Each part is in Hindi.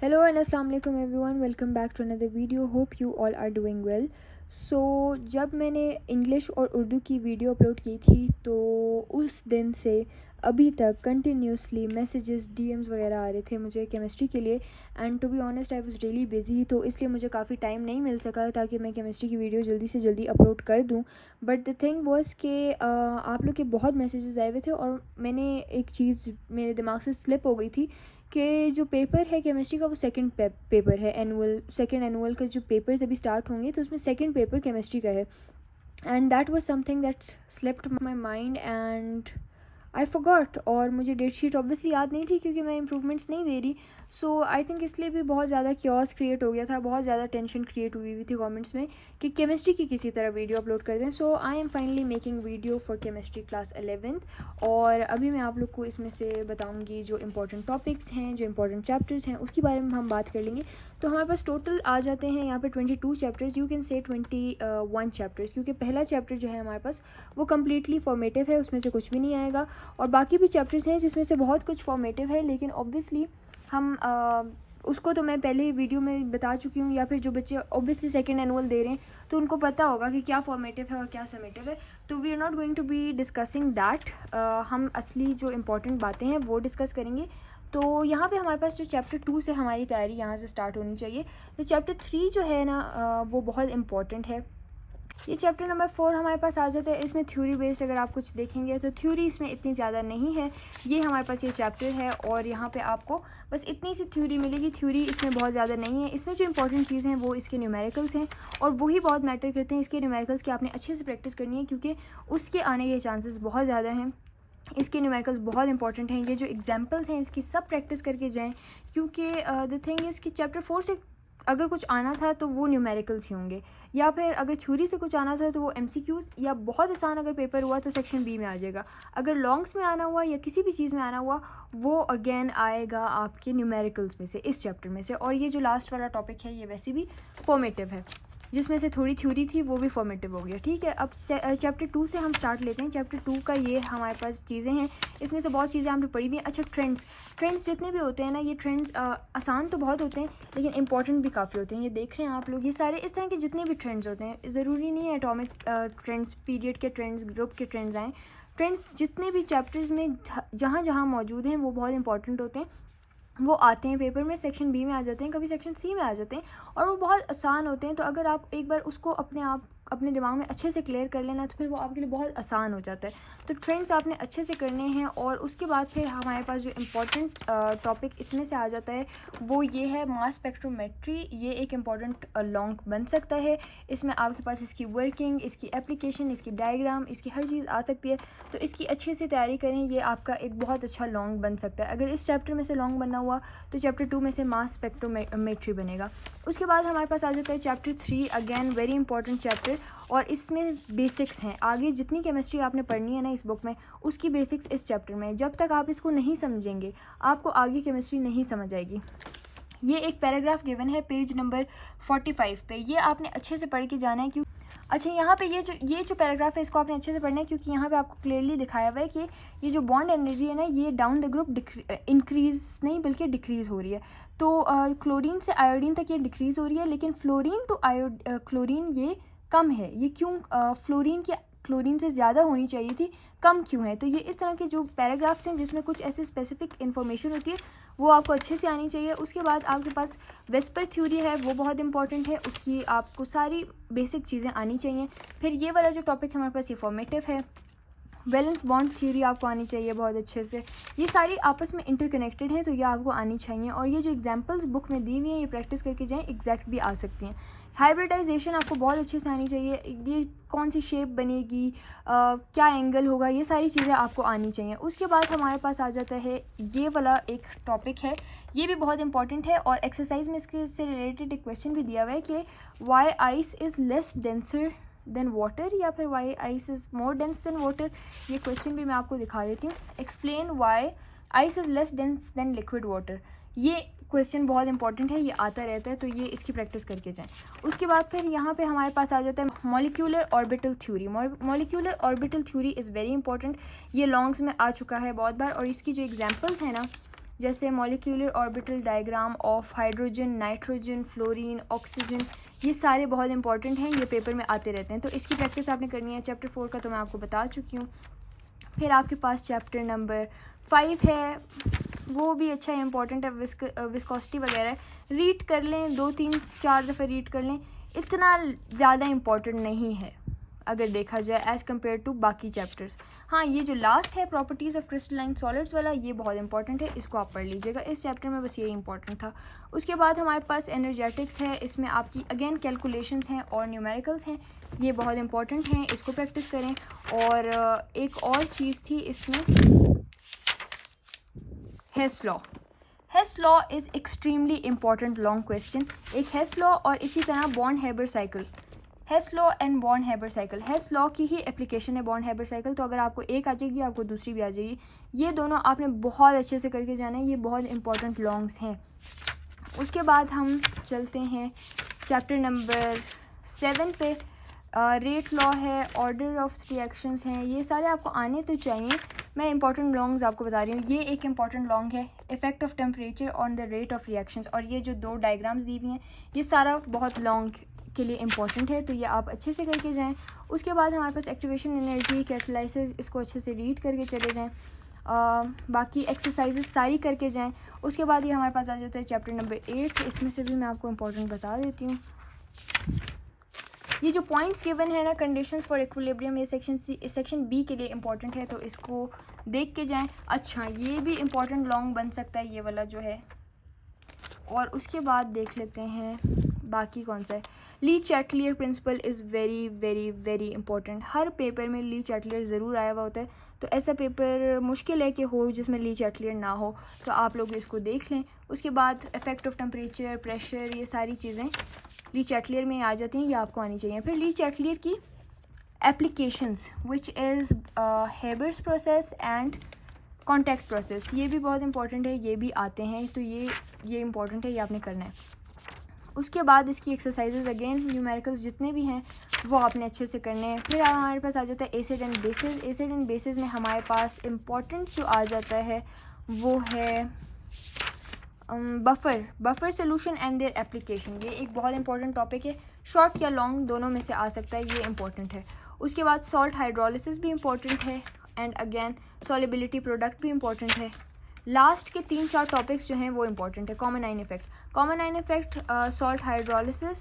Hello and अस्सलाम वालेकुम everyone, welcome back to another video. Hope you all are doing well. So जब मैंने इंग्लिश और उर्दू की वीडियो अपलोड की थी तो उस दिन से अभी तक कंटिन्यूसली मैसेजेस डीएम्स वगैरह आ रहे थे मुझे केमिस्ट्री के लिए. And to be honest I was really busy, तो इसलिए मुझे काफ़ी टाइम नहीं मिल सका ताकि मैं केमिस्ट्री की वीडियो जल्दी से जल्दी अपलोड कर दूं. बट द थिंग वाज कि आप लोग के बहुत मैसेजेस आए हुए थे और मैंने एक चीज़ मेरे दिमाग से स्लिप हो गई थी कि जो पेपर है केमिस्ट्री का वो सेकंड पेपर है. सेकंड एनुअल का जो पेपर्स अभी स्टार्ट होंगे तो उसमें सेकंड पेपर केमिस्ट्री का है. And that was something that slipped my mind and I forgot. और मुझे डेट शीट ऑब्वियसली याद नहीं थी क्योंकि मैं इम्प्रूवमेंट्स नहीं दे रही. सो आई थिंक इसलिए भी बहुत ज़्यादा क्योस क्रिएट हो गया था, बहुत ज़्यादा टेंशन क्रिएट हुई थी कमेंट्स में कि केमिस्ट्री की किसी तरह वीडियो अपलोड कर दें. So I am finally making video for chemistry class 11th. और अभी मैं आप लोग को इसमें से बताऊंगी जो इंपॉर्टेंट टॉपिक्स हैं, जो इंपॉर्टेंट चैप्टर्स हैं, उसके बारे में हम बात कर लेंगे. तो हमारे पास टोटल आ जाते हैं यहाँ पे 22 chapters, you can say 21 chapters, क्योंकि पहला चैप्टर जो है हमारे पास वो कम्प्लीटली फॉर्मेटिव है, उसमें से कुछ भी नहीं आएगा. और बाकी भी चैप्टर्स हैं जिसमें से बहुत कुछ फॉर्मेटिव है, लेकिन ऑब्वियसली हम उसको तो मैं पहले वीडियो में बता चुकी हूँ, या फिर जो बच्चे ऑब्वियसली सेकंड एनुअल दे रहे हैं तो उनको पता होगा कि क्या फॉर्मेटिव है और क्या समेटिव है. तो we are not going to be discussing that. हम असली जो इंपॉर्टेंट बातें हैं वो डिस्कस करेंगे. तो यहाँ पे हमारे पास जो चैप्टर 2 से हमारी तैयारी यहाँ से स्टार्ट होनी चाहिए. तो चैप्टर 3 जो है ना वो बहुत इंपॉर्टेंट है. ये चैप्टर नंबर 4 हमारे पास आ जाता है. इसमें थ्योरी बेस्ड अगर आप कुछ देखेंगे तो थ्योरी इसमें इतनी ज़्यादा नहीं है. ये हमारे पास ये चैप्टर है और यहाँ पे आपको बस इतनी सी थ्योरी मिलेगी. थ्योरी इसमें बहुत ज़्यादा नहीं है. इसमें जो इंपॉर्टेंट चीज़ें हैं वो इसके न्यूमेरिकल्स हैं और वही बहुत मैटर करते हैं. इसके न्यूमेरिकल्स की आपने अच्छे से प्रैक्टिस करनी है क्योंकि उसके आने के चांसेस बहुत ज़्यादा हैं. इसके न्यूमेरिकल्स बहुत इंपॉर्टेंट हैं. ये जो एग्जाम्पल्स हैं इसकी सब प्रैक्टिस करके जाएँ, क्योंकि द थिंग इज़ कि चैप्टर 4 से अगर कुछ आना था तो वो न्यूमेरिकल्स ही होंगे, या फिर अगर थ्योरी से कुछ आना था तो वो एमसीक्यूज़, या बहुत आसान अगर पेपर हुआ तो सेक्शन बी में आ जाएगा. अगर लॉन्ग्स में आना हुआ या किसी भी चीज़ में आना हुआ वो अगेन आएगा आपके न्यूमेरिकल्स में से, इस चैप्टर में से. और ये जो लास्ट वाला टॉपिक है ये वैसे भी फॉर्मेटिव है, जिसमें से थोड़ी थ्योरी थी वो भी फॉर्मेटिव हो गया. ठीक है, अब चैप्टर 2 से हम स्टार्ट लेते हैं. चैप्टर 2 का ये हमारे पास चीज़ें हैं, इसमें से बहुत चीज़ें हमने पढ़ी हुई हैं. अच्छा, ट्रेंड्स जितने भी होते हैं ना, ये ट्रेंड्स आसान तो बहुत होते हैं लेकिन इंपॉर्टेंट भी काफ़ी होते हैं. ये देख रहे हैं आप लोग, ये सारे इस तरह के जितने भी ट्रेंड्स होते हैं, ज़रूरी नहीं है एटॉमिक ट्रेंड्स, पीरियड के ट्रेंड्स, ग्रुप के ट्रेंड्स आएँ. ट्रेंड्स जितने भी चैप्टर्स में जहाँ जहाँ मौजूद हैं वो बहुत इंपॉर्टेंट होते हैं. वो आते हैं पेपर में, सेक्शन बी में आ जाते हैं, कभी सेक्शन सी में आ जाते हैं और वो बहुत आसान होते हैं. तो अगर आप एक बार उसको अपने दिमाग में अच्छे से क्लियर कर लेना तो फिर वो आपके लिए बहुत आसान हो जाता है. तो ट्रेंड्स आपने अच्छे से करने हैं. और उसके बाद फिर हमारे पास जो इम्पॉर्टेंट टॉपिक इसमें से आ जाता है वो ये है मास स्पेक्ट्रोमेट्री. ये एक इम्पॉर्टेंट लॉन्ग बन सकता है. इसमें आपके पास इसकी वर्किंग, इसकी एप्लीकेशन, इसकी डायग्राम, इसकी हर चीज़ आ सकती है. तो इसकी अच्छे से तैयारी करें, ये आपका एक बहुत अच्छा लॉन्ग बन सकता है. अगर इस चैप्टर में से लॉन्ग बनना हुआ तो चैप्टर 2 में से मास स्पेक्ट्रोमेट्री बनेगा. उसके बाद हमारे पास आ जाता है chapter 3, again very important chapter. और इसमें बेसिक्स हैं. आगे जितनी केमिस्ट्री आपने पढ़नी है ना इस बुक में, उसकी बेसिक्स इस चैप्टर में. जब तक आप इसको नहीं समझेंगे आपको आगे केमिस्ट्री नहीं समझ आएगी. ये एक पैराग्राफ गिवन है पेज नंबर 45 पे, ये आपने अच्छे से पढ़ के जाना है. क्यों अच्छा, यहाँ पे ये जो पैराग्राफ है इसको आपने अच्छे से पढ़ना है, क्योंकि यहाँ पे आपको क्लियरली दिखाया हुआ है कि ये जो बॉन्ड एनर्जी है ना, ये डाउन द ग्रुप इंक्रीज़ नहीं बल्कि डिक्रीज़ हो रही है. तो क्लोरीन से आयोडीन तक ये डिक्रीज़ हो रही है, लेकिन फ्लोरीन टू क्लोरीन ये कम है. ये क्यों? क्लोरीन से ज़्यादा होनी चाहिए थी, कम क्यों है? तो ये इस तरह के जो पैराग्राफ्स हैं जिसमें कुछ ऐसे स्पेसिफिक इन्फॉर्मेशन होती है वो आपको अच्छे से आनी चाहिए. उसके बाद आपके पास वेस्पर थ्योरी है, वो बहुत इंपॉर्टेंट है, उसकी आपको सारी बेसिक चीज़ें आनी चाहिए. फिर ये वाला जो टॉपिक हमारे पास ये फॉर्मेटिव है. वैलेंस बॉन्ड थ्योरी आपको आनी चाहिए बहुत अच्छे से. ये सारी आपस में इंटरकनेक्टेड हैं तो ये आपको आनी चाहिए. और ये जो एग्जांपल्स बुक में दी हुई हैं ये प्रैक्टिस करके जाएं, एग्जैक्ट भी आ सकती हैं. हाइब्रिडाइजेशन आपको बहुत अच्छे से आनी चाहिए. ये कौन सी शेप बनेगी, क्या एंगल होगा, ये सारी चीज़ें आपको आनी चाहिए. उसके बाद हमारे पास आ जाता है ये वाला एक टॉपिक है, ये भी बहुत इंपॉर्टेंट है. और एक्सरसाइज में इसके से रिलेटेड एक क्वेश्चन भी दिया हुआ है कि why ice is less denser then water, या फिर why ice is more dense then water. ये क्वेश्चन भी मैं आपको दिखा देती हूँ. Explain why ice is less dense then liquid water. ये क्वेश्चन बहुत इंपॉर्टेंट है, ये आता रहता है, तो ये इसकी प्रैक्टिस करके जाएं. उसके बाद फिर यहाँ पे हमारे पास आ जाता है molecular orbital theory. Molecular orbital theory is very important. ये लॉन्ग्स में आ चुका है बहुत बार. और इसकी जो एग्जांपल्स हैं ना जैसे molecular orbital diagram of hydrogen, nitrogen, fluorine, oxygen, ये सारे बहुत इंपॉर्टेंट हैं, ये पेपर में आते रहते हैं, तो इसकी प्रैक्टिस आपने करनी है। चैप्टर 4 का तो मैं आपको बता चुकी हूँ। फिर आपके पास चैप्टर नंबर 5 है, वो भी अच्छा इंपॉर्टेंट है, विस्कोसिटी वगैरह रीड कर लें, 2-3-4 दफ़े रीड कर लें, इतना ज़्यादा इम्पॉर्टेंट नहीं है अगर देखा जाए एज़ कम्पेयर टू बाकी चैप्टर्स। हाँ, ये जो लास्ट है प्रॉपर्टीज़ ऑफ क्रिस्टलाइन सॉलिड्स वाला, ये बहुत इंपॉर्टेंट है, इसको आप पढ़ लीजिएगा। इस चैप्टर में बस ये इंपॉर्टेंट था। उसके बाद हमारे पास एनर्जेटिक्स है, इसमें आपकी अगेन कैलकुलेशंस हैं और न्यूमेरिकल्स हैं, ये बहुत इंपॉर्टेंट हैं, इसको प्रैक्टिस करें। और एक और चीज़ थी इसमें, Hess law. Hess law is extremely important long question. एक हेस लॉ और इसी तरह Born Haber cycle, Hess law and Born Haber cycle, Hess law की ही एप्लीकेशन है बॉर्न-हेबर साइकिल, तो अगर आपको एक आ जाएगी आपको दूसरी भी आ जाएगी। ये दोनों आपने बहुत अच्छे से करके जाना है, ये बहुत इंपॉर्टेंट लॉन्ग्स हैं। उसके बाद हम चलते हैं चैप्टर नंबर 7 पे। रेट लॉ है, ऑर्डर ऑफ रिएक्शंस हैं, ये सारे आपको आने तो चाहिए। मैं इंपॉर्टेंट लॉन्ग्स आपको बता रही हूँ। ये एक इंपॉर्टेंट लॉन्ग है, effect of temperature on the rate of reactions, और ये जो 2 डायग्राम्स दी हुई हैं ये सारा बहुत लॉन्ग के लिए इंपॉर्टेंट है, तो ये आप अच्छे से करके जाएं। उसके बाद हमारे पास एक्टिवेशन एनर्जी, कैटालिसिस, इसको अच्छे से रीड करके चले जाएं। बाकी एक्सरसाइजेज सारी करके जाएं। उसके बाद ये हमारे पास आ जाता है चैप्टर नंबर 8, इसमें से भी मैं आपको इंपॉर्टेंट बता देती हूँ। ये जो पॉइंट्स गिवन है ना, कंडीशंस फॉर इक्विलिब्रियम, ये सेक्शन बी के लिए इंपॉर्टेंट है, तो इसको देख के जाएं। अच्छा, ये भी इंपॉर्टेंट लॉन्ग बन सकता है ये वाला जो है। और उसके बाद देख लेते हैं बाकी कौन सा है। ली Chatelier principal is very very very important. Her paper में ली चैटलियर ज़रूर आया हुआ होता है, तो ऐसा पेपर मुश्किल है कि हो जिसमें ली चैटलियर ना हो, तो आप लोग इसको देख लें। उसके बाद इफेक्ट ऑफ टेम्परेचर, प्रेशर, ये सारी चीज़ें ली चैटलियर में आ जाती हैं, ये आपको आनी चाहिए। फिर ली चैटलियर की applications which is Haber's process and contact process, ये भी बहुत इंपॉर्टेंट है, ये भी आते हैं, तो ये इंपॉर्टेंट है, ये आपने करना है। उसके बाद इसकी एक्सरसाइजेज अगेन न्यूमेरिकल्स जितने भी हैं वो आपने अच्छे से करने हैं। फिर हमारे पास आ जाता है acid and bases. Acid and bases में हमारे पास इम्पॉर्टेंट जो आ जाता है वो है buffer solution and their application. ये एक बहुत इंपॉर्टेंट टॉपिक है, शॉर्ट या लॉन्ग दोनों में से आ सकता है, ये इंपॉर्टेंट है। उसके बाद सॉल्ट हाइड्रोलिसिस भी इंपॉर्टेंट है, एंड अगेन सॉलिबिलिटी प्रोडक्ट भी इंपॉर्टेंट है। लास्ट के 3-4 टॉपिक्स जो हैं वो इंपॉर्टेंट है। कॉमन आइन effect, salt hydrolysis,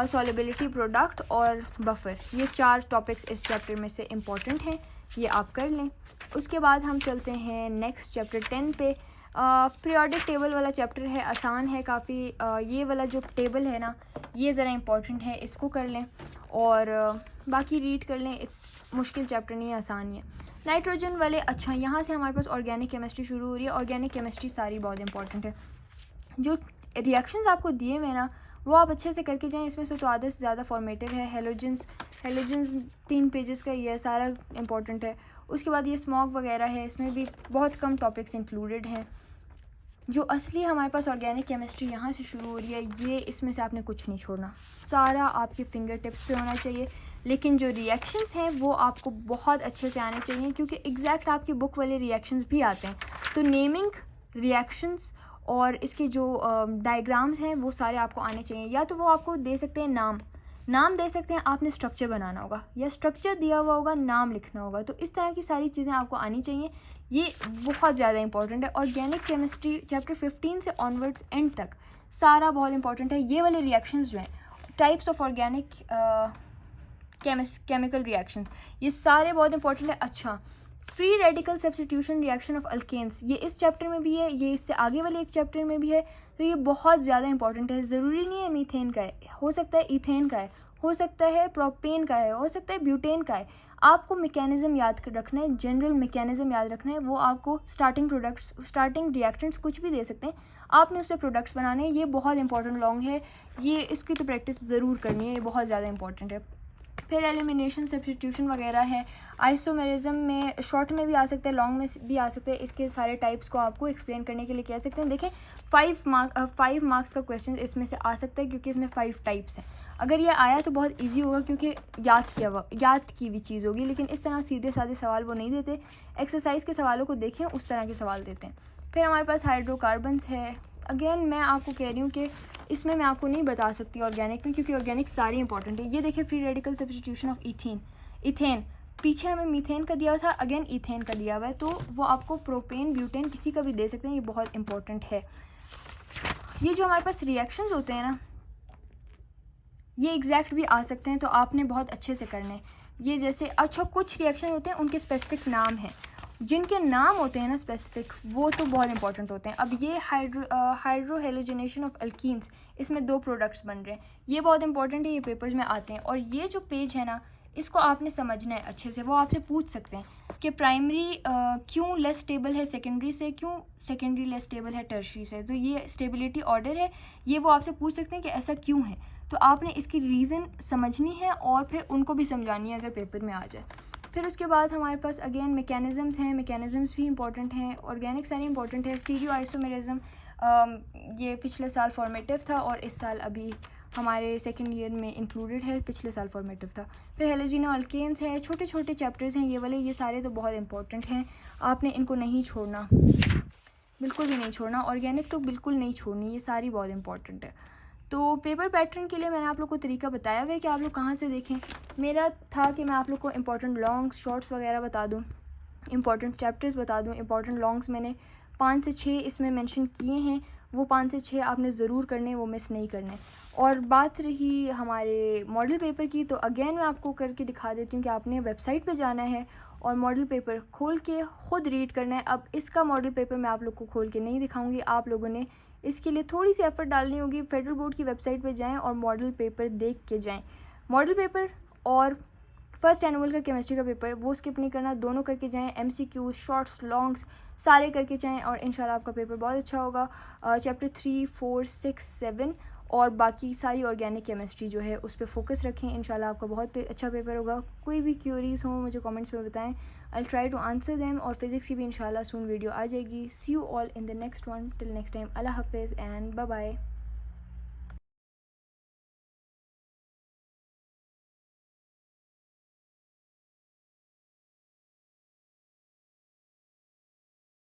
solubility product और बफर, ये 4 टॉपिक्स इस चैप्टर में से इंपॉर्टेंट हैं, ये आप कर लें। उसके बाद हम चलते हैं नेक्स्ट चैप्टर 10 पे। पीरियोडिक टेबल वाला चैप्टर है, आसान है काफ़ी। ये वाला जो टेबल है ना, ये ज़रा इंपॉर्टेंट है, इसको कर लें और बाकी रीड कर लें। मुश्किल चैप्टर नहीं है, आसान ही है। नाइट्रोजन वाले, अच्छा यहाँ से हमारे पास ऑर्गेनिक केमिस्ट्री शुरू हो रही है। ऑर्गेनिक केमिस्ट्री सारी बहुत इंपॉर्टेंट है। जो रिएक्शंस आपको दिए हुए ना वो आप अच्छे से करके जाएं। इसमें से तो आधे से ज़्यादा फॉर्मेटिव है। हेलोजेंस 3 पेजेस का ये सारा इंपॉर्टेंट है। उसके बाद ये स्मॉग वगैरह है, इसमें भी बहुत कम टॉपिक्स इंक्लूडेड हैं। जो असली हमारे पास ऑर्गेनिक केमिस्ट्री यहाँ से शुरू हो रही है, ये इसमें से आपने कुछ नहीं छोड़ना, सारा आपके फिंगर टिप्स पे होना चाहिए। लेकिन जो रिएक्शंस हैं वो आपको बहुत अच्छे से आने चाहिए, क्योंकि एग्जैक्ट आपकी बुक वाले रिएक्शंस भी आते हैं। तो नेमिंग, रिएक्शंस और इसके जो डायग्राम्स हैं वो सारे आपको आने चाहिए। या तो वो आपको दे सकते हैं नाम दे सकते हैं, आपने स्ट्रक्चर बनाना होगा, या स्ट्रक्चर दिया हुआ होगा, नाम लिखना होगा। तो इस तरह की सारी चीज़ें आपको आनी चाहिए, ये बहुत ज़्यादा इंपॉर्टेंट है। ऑर्गेनिक केमिस्ट्री चैप्टर 15 से ऑनवर्ड्स एंड तक सारा बहुत इंपॉर्टेंट है। ये वाले रिएक्शंस जो हैं, types of organic chemical reactions, ये सारे बहुत इंपॉर्टेंट है। अच्छा, free radical substitution reaction of alkanes, ये इस चैप्टर में भी है, ये इससे आगे वाले एक चैप्टर में भी है, तो ये बहुत ज़्यादा इंपॉर्टेंट है। ज़रूरी नहीं है मीथेन का है, हो सकता है इथेन का है, हो सकता है प्रोपेन का है, हो सकता है ब्यूटेन का है। आपको मैकेनिज़्म याद रखना है, जनरल मैकेनिज़्म याद रखना है। वो आपको स्टार्टिंग रिएक्टेंट्स कुछ भी दे सकते हैं, आपने उससे प्रोडक्ट्स बनाने हैं। ये बहुत इंपॉर्टेंट लॉन्ग है, ये इसकी तो प्रैक्टिस ज़रूर करनी है, ये बहुत ज़्यादा इंपॉर्टेंट है। फिर एलिमिनेशन, सब्स्टिट्यूशन वगैरह है। आइसोमेरिज्म में शॉर्ट में भी आ सकता है, लॉन्ग में भी आ सकता है। इसके सारे टाइप्स को आपको एक्सप्लेन करने के लिए कह सकते हैं। देखें 5 मार्क्स का क्वेश्चन इसमें से आ सकता है, क्योंकि इसमें 5 टाइप्स हैं। अगर ये आया तो बहुत इजी होगा, क्योंकि याद की हुई चीज़ होगी। लेकिन इस तरह सीधे साधे सवाल वो नहीं देते, एक्सरसाइज के सवालों को देखें, उस तरह के सवाल देते हैं। फिर हमारे पास हाइड्रोकार्बन्स है। अगेन मैं आपको कह रही हूँ कि इसमें मैं आपको नहीं बता सकती ऑर्गेनिक में, क्योंकि ऑर्गेनिक सारी इंपॉर्टेंट है। ये देखिए free radical substitution of ethane, पीछे हमें मीथेन का दिया था, अगेन इथेन का दिया हुआ है, तो वो आपको प्रोपेन ब्यूटेन किसी का भी दे सकते हैं, ये बहुत इंपॉर्टेंट है। ये जो हमारे पास रिएक्शंस होते हैं ना, ये एग्जैक्ट भी आ सकते हैं, तो आपने बहुत अच्छे से करने। ये जैसे अच्छा कुछ रिएक्शन होते हैं उनके स्पेसिफिक नाम हैं, जिनके नाम होते हैं ना स्पेसिफिक, वो तो बहुत इंपॉर्टेंट होते हैं। अब ये हाइड्रोहेलोजिनेशन ऑफ अल्कीन्स, इसमें 2 प्रोडक्ट्स बन रहे हैं, ये बहुत इंपॉर्टेंट है, ये पेपर्स में आते हैं। और ये जो पेज है ना, इसको आपने समझना है अच्छे से। वो आपसे पूछ सकते हैं कि प्राइमरी क्यों लेस स्टेबल है सेकेंडरी से, क्यों सेकेंडरी लेस स्टेबल है टर्शरी से, तो ये स्टेबिलिटी ऑर्डर है, ये वो आपसे पूछ सकते हैं कि ऐसा क्यों है। तो आपने इसकी रीज़न समझनी है और फिर उनको भी समझानी है अगर पेपर में आ जाए। फिर उसके बाद हमारे पास अगेन मैकेनिज़म्स हैं, मैकेनिज़म्स भी इंपॉर्टेंट हैं, ऑर्गेनिक सारी इंपॉर्टेंट है। स्टीरियो आइसोमेरिज्म ये पिछले साल फॉर्मेटिव था और इस साल अभी हमारे सेकेंड ईयर में इंक्लूडेड है, पिछले साल फॉर्मेटिव था। फिर हेलोजिनो अल्केन्स है, छोटे छोटे चैप्टर्स हैं ये वाले, ये सारे तो बहुत इंपॉर्टेंट हैं, आपने इनको नहीं छोड़ना, बिल्कुल भी नहीं छोड़ना। ऑर्गेनिक तो बिल्कुल नहीं छोड़नी, ये सारी बहुत इंपॉर्टेंट है। तो पेपर पैटर्न के लिए मैंने आप लोग को तरीका बताया हुआ है कि आप लोग कहाँ से देखें। मेरा था कि मैं आप लोग को इंपॉर्टेंट लॉन्ग्स शॉर्ट्स वगैरह बता दूँ, इंपॉर्टेंट चैप्टर्स बता दूँ। इंपॉर्टेंट लॉन्ग्स मैंने 5 से 6 इसमें मेंशन किए हैं, वो 5 से 6 आपने ज़रूर करने, वो मिस नहीं करने। और बात रही हमारे मॉडल पेपर की, तो अगेन मैं आपको करके दिखा देती हूँ कि आपने वेबसाइट पे जाना है और मॉडल पेपर खोल के ख़ुद रीड करना है। अब इसका मॉडल पेपर मैं आप लोग को खोल के नहीं दिखाऊंगी, आप लोगों ने इसके लिए थोड़ी सी एफर्ट डालनी होगी। फेडरल बोर्ड की वेबसाइट पे जाएं और मॉडल पेपर देख के जाएं। मॉडल पेपर और फर्स्ट एनुअल का केमिस्ट्री का पेपर वो स्किप नहीं करना, दोनों करके जाएं। MCQs, शॉर्ट्स, लॉन्ग्स सारे करके जाएं और इंशाल्लाह आपका पेपर बहुत अच्छा होगा। चैप्टर 3, 4, 6, 7 और बाकी सारी ऑर्गेनिक केमिस्ट्री जो है उस पर फोकस रखें, इंशाल्लाह आपका बहुत अच्छा पेपर होगा। कोई भी क्यूरीज हो मुझे कमेंट्स में बताएं, I try to answer them. और फिज़िक्स की भी इंशाल्लाह सून वीडियो आ जाएगी। See you all in the next one, till next time, अल्लाह हाफिज़ एंड बाय बाय।